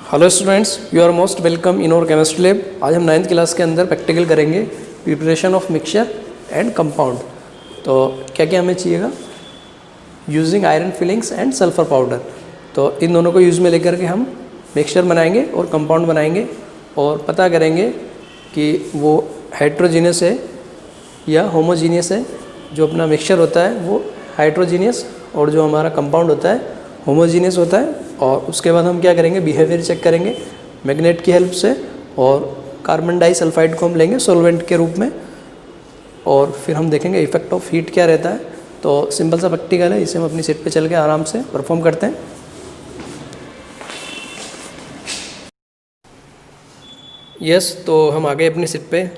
Hello students, you are most welcome in our chemistry lab. आज हम 9th class के अंदर प्रैक्टिकल करेंगे preparation of mixture and compound. तो क्या क्या हमें चाहिएगा? Using iron filings and sulphur powder. तो इन दोनों को यूज़ में लेकर के हम मिक्सचर बनाएंगे और कंपाउंड बनाएंगे और पता करेंगे कि वो हेट्रोजीनियस है या होमोजीनियस है। जो अपना मिक्सचर होता है वो हाइड्रोजीनियस और जो हमारा कंपाउंड होता है होमोजीनियस होता है। और उसके बाद हम क्या करेंगे, बिहेवियर चेक करेंगे मैग्नेट की हेल्प से, और कार्बन डाइसल्फाइड को हम लेंगे सॉल्वेंट के रूप में, और फिर हम देखेंगे इफेक्ट ऑफ हीट क्या रहता है। तो सिंपल सा प्रैक्टिकल है, इसे हम अपनी सीट पे चल के आराम से परफॉर्म करते हैं। यस, तो हम आ गए अपनी सीट पे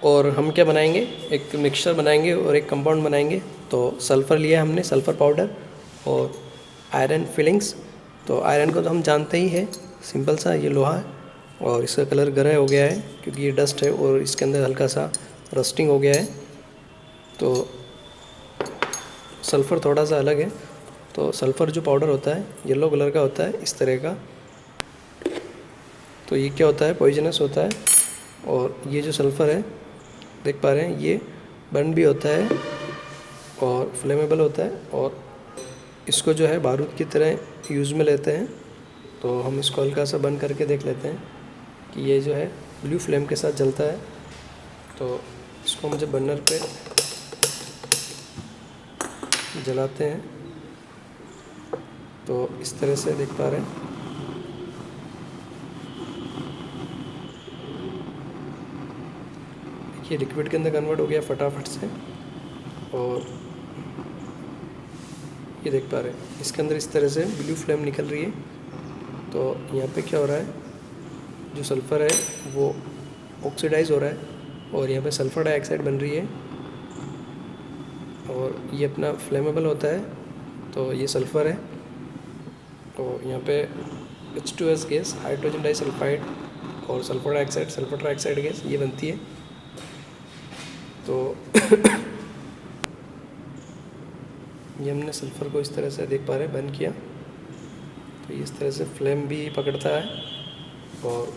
और हम क्या बनाएंगे, एक मिक्सचर बनाएंगे और एक कंपाउंड बनाएंगे। तो सल्फ़र लिया हमने, सल्फ़र पाउडर और आयरन फिलिंग्स। तो आयरन को तो हम जानते ही है, सिंपल सा ये लोहा है और इसका कलर ग्रे हो गया है क्योंकि ये डस्ट है और इसके अंदर हल्का सा रस्टिंग हो गया है। तो सल्फ़र थोड़ा सा अलग है। तो सल्फ़र जो पाउडर होता है येलो कलर का होता है, इस तरह का। तो ये क्या होता है, पॉइजनस होता है। और ये जो सल्फ़र है देख पा रहे हैं, ये बर्न भी होता है और फ्लेमेबल होता है, और इसको जो है बारूद की तरह यूज़ में लेते हैं। तो हम इसको हल्का सा बंद करके देख लेते हैं कि ये जो है ब्लू फ्लेम के साथ जलता है। तो इसको हम जब बर्नर पे जलाते हैं तो इस तरह से देख पा रहे हैं। देखिए लिक्विड के अंदर कन्वर्ट हो गया फटाफट से, और ये देख पा रहे हैं इसके अंदर इस तरह से ब्लू फ्लेम निकल रही है। तो यहाँ पे क्या हो रहा है, जो सल्फ़र है वो ऑक्सीडाइज हो रहा है और यहाँ पे सल्फ़र डाइऑक्साइड बन रही है, और ये अपना फ्लेमेबल होता है। तो ये सल्फ़र है, तो यहाँ पे H2S गैस, हाइड्रोजन डाइसल्फाइड, और सल्फ़र डाइऑक्साइड गैस ये बनती है। तो ये हमने सल्फ़र को इस तरह से देख पा रहे हैं बर्न किया, तो इस तरह से फ्लेम भी पकड़ता है। और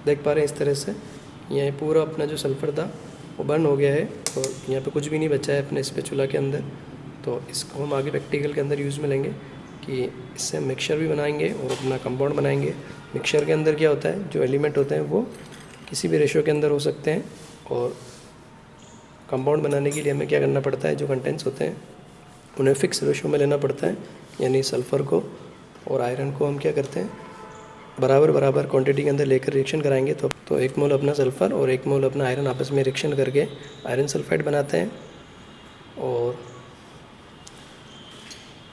देख पा रहे हैं इस तरह से यहाँ पूरा अपना जो सल्फ़र था वो बर्न हो गया है और यहाँ पे कुछ भी नहीं बचा है अपने स्पैचुला के अंदर। तो इसको हम आगे प्रैक्टिकल के अंदर यूज़ में लेंगे कि इससे हम मिक्सचर भी बनाएंगे और अपना कंपाउंड बनाएंगे। मिक्सचर के अंदर क्या होता है, जो एलिमेंट होते हैं वो किसी भी रेशो के अंदर हो सकते हैं, और कंपाउंड बनाने के लिए हमें क्या करना पड़ता है, जो कंटेंट्स होते हैं उन्हें फिक्स रेशो में लेना पड़ता है। यानी सल्फ़र को और आयरन को हम क्या करते हैं, बराबर बराबर क्वांटिटी के अंदर लेकर रिएक्शन कराएंगे। तो 1 मोल अपना सल्फ़र और 1 मोल अपना आयरन आपस में रिएक्शन करके आयरन सल्फाइड बनाते हैं। और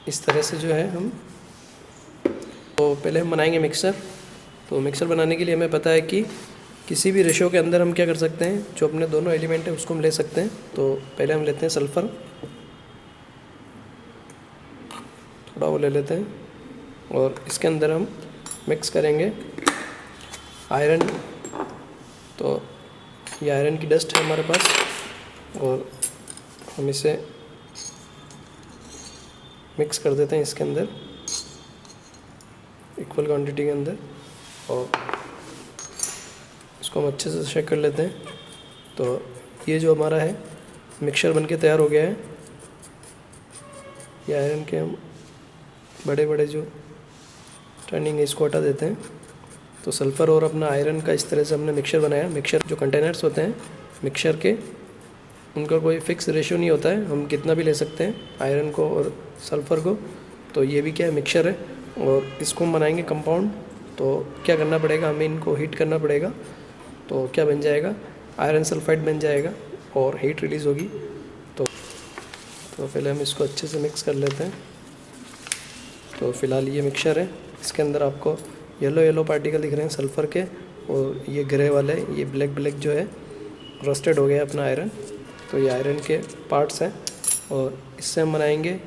इस तरह से जो है हम, तो पहले हम बनाएंगे मिक्सर। तो मिक्सर बनाने के लिए हमें पता है कि किसी भी रेशो के अंदर हम क्या कर सकते हैं, जो अपने दोनों एलिमेंट है उसको हम ले सकते हैं। तो पहले हम लेते हैं सल्फ़र, थोड़ा वो ले लेते हैं, और इसके अंदर हम मिक्स करेंगे आयरन। तो ये आयरन की डस्ट है हमारे पास, और हम इसे मिक्स कर देते हैं इसके अंदर इक्वल क्वांटिटी के अंदर, और इसको हम अच्छे से शेक कर लेते हैं। तो ये जो हमारा है मिक्सचर बनके तैयार हो गया है। ये आयरन के हम बड़े बड़े जो टर्निंग है इसको हटा देते हैं। तो सल्फ़र और अपना आयरन का इस तरह से हमने मिक्सचर बनाया। मिक्सचर जो कंटेनर्स होते हैं मिक्सचर के, उनका कोई फिक्स रेशो नहीं होता है, हम कितना भी ले सकते हैं आयरन को और सल्फ़र को। तो ये भी क्या है, मिक्सचर है, और इसको हम बनाएंगे कंपाउंड। तो क्या करना पड़ेगा, हमें इनको हीट करना पड़ेगा। तो क्या बन जाएगा, आयरन सल्फाइड बन जाएगा और हीट रिलीज़ होगी। तो पहले हम इसको अच्छे से मिक्स कर लेते हैं। तो फ़िलहाल ये मिक्सचर है, इसके अंदर आपको येलो पार्टिकल दिख रहे हैं सल्फ़र के, और ये ग्रे वाले, ये ब्लैक जो है रोस्टेड हो गया अपना आयरन। तो ये आयरन के पार्ट्स हैं, और इससे हम बनाएंगे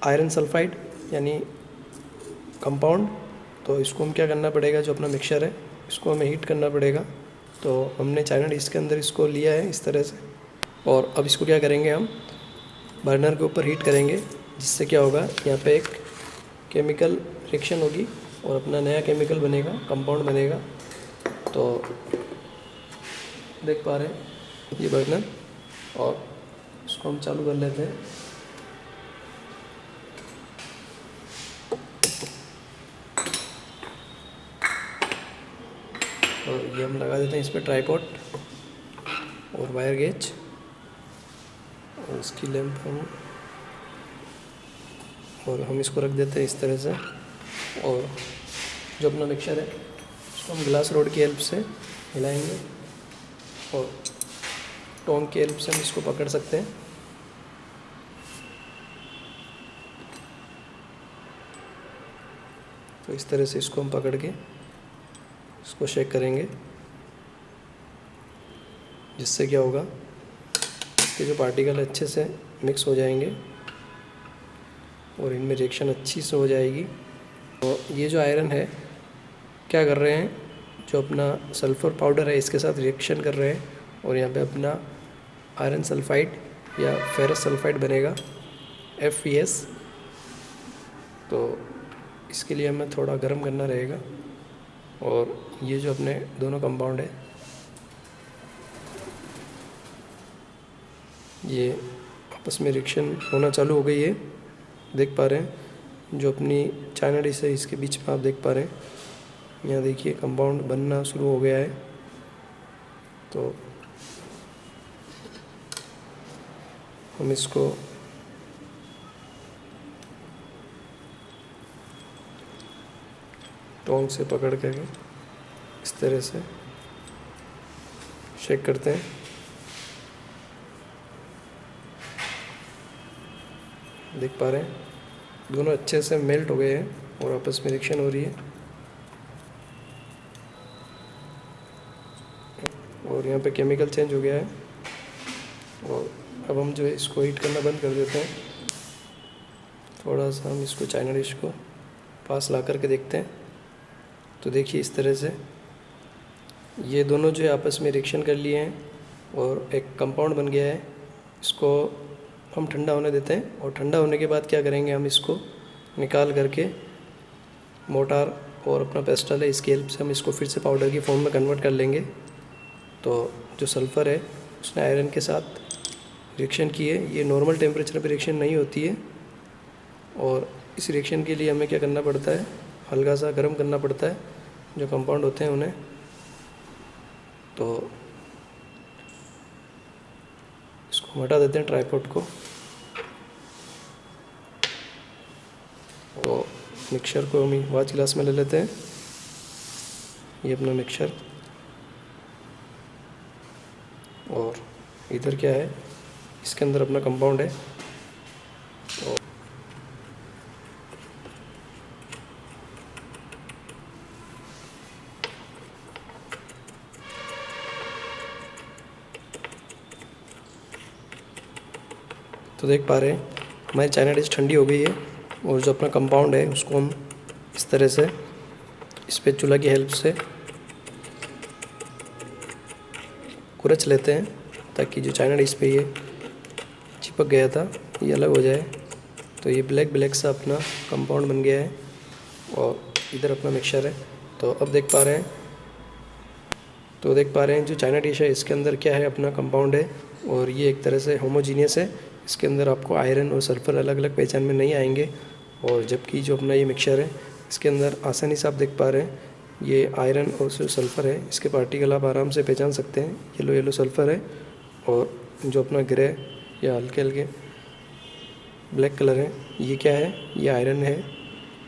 आयरन सल्फाइड यानी कंपाउंड। तो इसको हम क्या करना पड़ेगा, जो अपना मिक्सचर है इसको हमें हीट करना पड़ेगा। तो हमने चाइना डिश के अंदर इसको लिया है इस तरह से, और अब इसको क्या करेंगे, हम बर्नर के ऊपर हीट करेंगे, जिससे क्या होगा, यहाँ पे एक केमिकल रिएक्शन होगी और अपना नया केमिकल बनेगा, कंपाउंड बनेगा। तो देख पा रहे हैं ये बर्नर, और इसको हम चालू कर लेते हैं। और ये हम लगा देते हैं इस पर ट्राइपॉड और वायर गेज, और इसकी लैंप हम इसको रख देते हैं इस तरह से। और जो अपना मिक्सचर है उसको हम ग्लास रोड की हेल्प से हिलाएंगे, और टोंग की हेल्प से हम इसको पकड़ सकते हैं। तो इस तरह से इसको हम पकड़ के इसको शेक करेंगे, जिससे क्या होगा, इसके जो पार्टिकल अच्छे से मिक्स हो जाएंगे और इनमें रिएक्शन अच्छी से हो जाएगी। तो ये जो आयरन है क्या कर रहे हैं, जो अपना सल्फ़र पाउडर है इसके साथ रिएक्शन कर रहे हैं, और यहाँ पे अपना आयरन सल्फाइड या फेरस सल्फाइड बनेगा, FeS। तो इसके लिए हमें थोड़ा गर्म करना रहेगा, और ये जो अपने दोनों कंपाउंड है ये आपस में रिएक्शन होना चालू हो गई है। देख पा रहे हैं जो अपनी चाइना डिश है इसके बीच में आप देख पा रहे हैं, यहाँ देखिए कंपाउंड बनना शुरू हो गया है। तो हम इसको टोंग से पकड़ के इस तरह से शेक करते हैं। देख पा रहे हैं दोनों अच्छे से मेल्ट हो गए हैं और आपस में रिएक्शन हो रही है। और यहाँ पे केमिकल चेंज हो गया है, और अब हम जो है इसको हीट करना बंद कर देते हैं। थोड़ा सा हम इसको चाइना डिश को पास ला करके देखते हैं। तो देखिए इस तरह से ये दोनों जो है आपस में रिएक्शन कर लिए हैं और एक कंपाउंड बन गया है। इसको हम ठंडा होने देते हैं, और ठंडा होने के बाद क्या करेंगे, हम इसको निकाल करके मोटार और अपना पेस्टल है इसकी हेल्प से हम इसको फिर से पाउडर की फॉर्म में कन्वर्ट कर लेंगे। तो जो सल्फ़र है उसने आयरन के साथ रिएक्शन की है, ये नॉर्मल टेम्परेचर पर रिएक्शन नहीं होती है, और इस रिएक्शन के लिए हमें क्या करना पड़ता है, हल्का सा गर्म करना पड़ता है जो कंपाउंड होते हैं उन्हें। तो इसको हम हटा देते हैं ट्राइपॉड को, और मिक्सचर को हम वाच ग्लास में ले लेते हैं। ये अपना मिक्सचर, और इधर क्या है, इसके अंदर अपना कंपाउंड है। तो देख पा रहे हैं हमारी चाइना डिश ठंडी हो गई है, और जो अपना कंपाउंड है उसको हम इस तरह से स्पैचुला की हेल्प से कुरच लेते हैं, ताकि जो चाइना डिश पे ये चिपक गया था ये अलग हो जाए। तो ये ब्लैक ब्लैक सा अपना कंपाउंड बन गया है, और इधर अपना मिक्सचर है। तो अब देख पा रहे हैं जो चाइना डिश है इसके अंदर क्या है, अपना कंपाउंड है, और ये एक तरह से होमोजीनियस है। इसके अंदर आपको आयरन और सल्फ़र अलग अलग पहचान में नहीं आएंगे, और जबकि जो अपना ये मिक्सचर है इसके अंदर आसानी से आप देख पा रहे हैं ये आयरन और जो सल्फ़र है इसके पार्टिकल आप आराम से पहचान सकते हैं। येलो येलो सल्फ़र है, और जो अपना ग्रे या हल्के हल्के ब्लैक कलर है ये क्या है, ये आयरन है।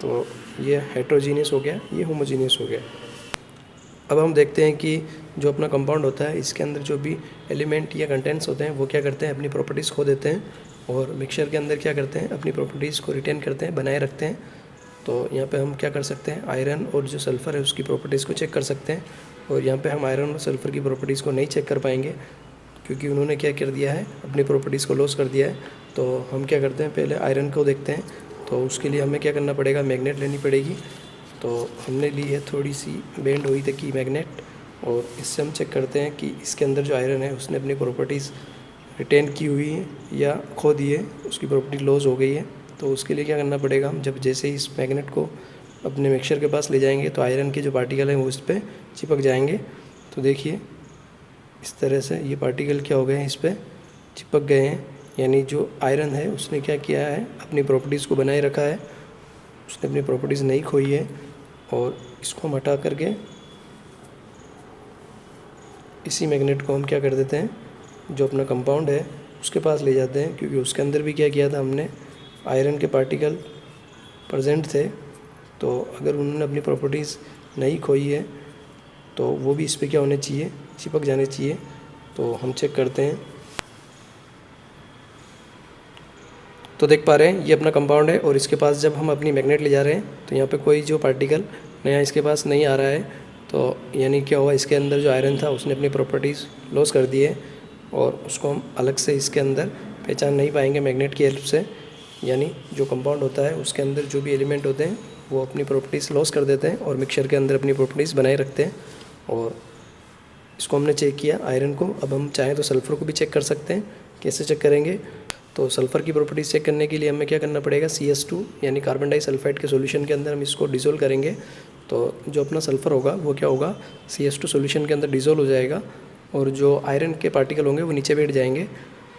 तो ये हेट्रोजीनियस हो गया, ये होमोजीनियस हो गया। अब हम देखते हैं कि जो अपना कंपाउंड होता है इसके अंदर जो भी एलिमेंट या कंटेंट्स होते हैं वो क्या करते हैं, अपनी प्रॉपर्टीज़ खो देते हैं, और मिक्सचर के अंदर क्या करते हैं, अपनी प्रॉपर्टीज़ को रिटेन करते हैं, बनाए रखते हैं। तो यहाँ पे हम क्या कर सकते हैं, आयरन और जो सल्फ़र है उसकी प्रॉपर्टीज़ को चेक कर सकते हैं। और यहाँ पे हम आयरन और सल्फ़र की प्रॉपर्टीज़ को नहीं चेक कर पाएंगे, क्योंकि उन्होंने क्या कर दिया है, अपनी प्रॉपर्टीज़ को लॉस कर दिया है। तो हम क्या करते हैं, पहले आयरन को देखते हैं। तो उसके लिए हमें क्या करना पड़ेगा, मैग्नेट लेनी पड़ेगी। तो हमने ली है थोड़ी सी बेंड हुई तक की मैग्नेट, और इससे हम चेक करते हैं कि इसके अंदर जो आयरन है उसने अपनी प्रॉपर्टीज़ रिटेन की हुई है या खो दी है, उसकी प्रॉपर्टी लॉस हो गई है। तो उसके लिए क्या करना पड़ेगा, हम जब जैसे ही इस मैग्नेट को अपने मिक्सचर के पास ले जाएंगे तो आयरन के जो पार्टिकल हैं वो इस पर चिपक जाएंगे। तो देखिए इस तरह से ये पार्टिकल क्या हो गए हैं, इस पर चिपक गए हैं। यानी जो आयरन है उसने क्या किया है, अपनी प्रॉपर्टीज़ को बनाए रखा है, उसने अपनी प्रॉपर्टीज़ नहीं खोई है। और इसको हम हटा करके इसी मैग्नेट को हम क्या कर देते हैं, जो अपना कंपाउंड है उसके पास ले जाते हैं, क्योंकि उसके अंदर भी क्या किया था हमने, आयरन के पार्टिकल प्रेजेंट थे। तो अगर उन्होंने अपनी प्रॉपर्टीज़ नहीं खोई है तो वो भी इस पर क्या होने चाहिए, चिपक जाने चाहिए। तो हम चेक करते हैं। तो देख पा रहे हैं ये अपना कंपाउंड है और इसके पास जब हम अपनी मैग्नेट ले जा रहे हैं तो यहाँ पे कोई जो पार्टिकल नया इसके पास नहीं आ रहा है। तो यानी क्या हुआ, इसके अंदर जो आयरन था उसने अपनी प्रॉपर्टीज़ लॉस कर दी है और उसको हम अलग से इसके अंदर पहचान नहीं पाएंगे मैग्नेट की हेल्प से। यानी जो कंपाउंड होता है उसके अंदर जो भी एलिमेंट होते हैं वो अपनी प्रॉपर्टीज़ लॉस कर देते हैं और मिक्सचर के अंदर अपनी प्रॉपर्टीज़ बनाए रखते हैं। और इसको हमने चेक किया आयरन को। अब हम चाहें तो सल्फ़र को भी चेक कर सकते हैं। कैसे चेक करेंगे, तो सल्फ़र की प्रॉपर्टीज़ चेक करने के लिए हमें क्या करना पड़ेगा, CS2 यानी कार्बन डाइसल्फाइड के सॉल्यूशन के अंदर हम इसको डिसोल्व करेंगे। तो जो अपना सल्फ़र होगा वो क्या होगा, CS2 सॉल्यूशन के अंदर डिसोल्व हो जाएगा और जो आयरन के पार्टिकल होंगे वो नीचे बैठ जाएंगे।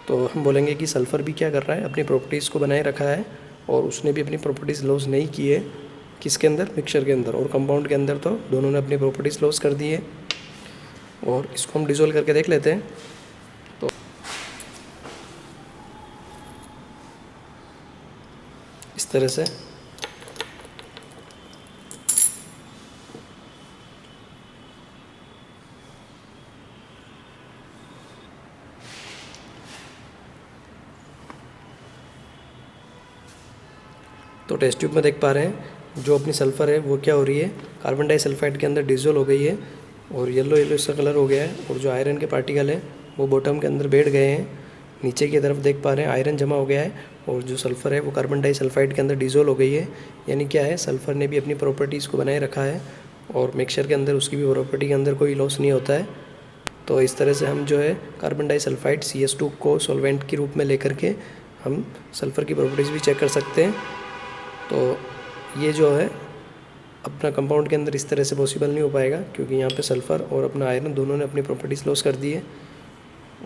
तो हम बोलेंगे कि सल्फ़र भी क्या कर रहा है, अपनी प्रॉपर्टीज़ को बनाए रखा है और उसने भी अपनी प्रॉपर्टीज़ लॉस नहीं की है। किसके अंदर, मिक्सचर के अंदर। और कंपाउंड के अंदर तो दोनों ने अपनी प्रॉपर्टीज़ लॉस कर दी है। और इसको हम डिसोल्व करके देख लेते हैं। तो इस तरह से तो टेस्ट ट्यूब में देख पा रहे हैं जो अपनी सल्फ़र है वो क्या हो रही है, कार्बन डाइसल्फाइड के अंदर डिसोल्व हो गई है और येलो येलो इसका कलर हो गया है। और जो आयरन के पार्टिकल है वो बॉटम के अंदर बैठ गए हैं। नीचे की तरफ देख पा रहे हैं आयरन जमा हो गया है और जो सल्फ़र है वो कार्बन डाइसल्फाइड के अंदर डिसोल्व हो गई है। यानी क्या है, सल्फ़र ने भी अपनी प्रॉपर्टीज़ को बनाए रखा है और मिक्सचर के अंदर उसकी भी प्रॉपर्टी के अंदर कोई लॉस नहीं होता है। तो इस तरह से हम जो है कार्बन डाइसल्फाइड CS2 को सॉल्वेंट के रूप में लेकर के हम सल्फ़र की प्रॉपर्टीज़ भी चेक कर सकते हैं। तो ये जो है अपना कंपाउंड के अंदर इस तरह से पॉसिबल नहीं हो पाएगा, क्योंकि यहाँ पे सल्फ़र और अपना आयरन दोनों ने अपनी प्रॉपर्टीज़ लॉस कर दी है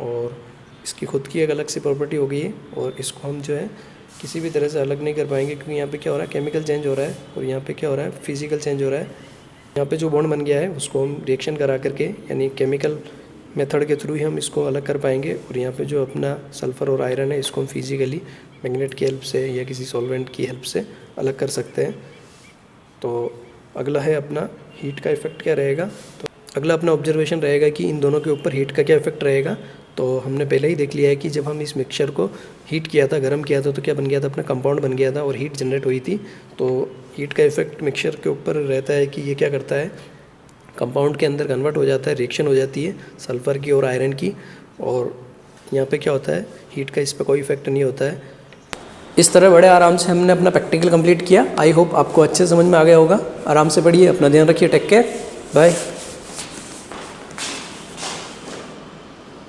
और इसकी खुद की एक अलग सी प्रॉपर्टी हो गई है और इसको हम जो है किसी भी तरह से अलग नहीं कर पाएंगे, क्योंकि यहाँ पे क्या हो रहा है, केमिकल चेंज हो रहा है और यहाँ पे क्या हो रहा है, फिजिकल चेंज हो रहा है। यहाँ पे जो बॉन्ड बन गया है उसको हम रिएक्शन करा करके यानी केमिकल मेथड के थ्रू ही हम इसको अलग कर पाएंगे। और यहाँ पे जो अपना सल्फ़र और आयरन है इसको हम फिजिकली मैग्नेट की हेल्प से या किसी सॉल्वेंट की हेल्प से अलग कर सकते हैं। तो अगला है अपना हीट का इफ़ेक्ट क्या रहेगा। तो अगला अपना ऑब्जर्वेशन रहेगा कि इन दोनों के ऊपर हीट का क्या इफ़ेक्ट रहेगा। तो हमने पहले ही देख लिया है कि जब हम इस मिक्सचर को हीट किया था, गर्म किया था, तो क्या बन गया था, अपना कंपाउंड बन गया था और हीट जनरेट हुई थी। तो हीट का इफ़ेक्ट मिक्सचर के ऊपर रहता है कि ये क्या करता है, कंपाउंड के अंदर कन्वर्ट हो जाता है, रिएक्शन हो जाती है सल्फ़र की और आयरन की। और यहाँ पे क्या होता है, हीट का इस पर कोई इफेक्ट नहीं होता है। इस तरह बड़े आराम से हमने अपना प्रैक्टिकल कंप्लीट किया। आई होप आपको अच्छे समझ में आ गया होगा। आराम से पढ़िए, अपना ध्यान रखिए, टेक केयर, बाय।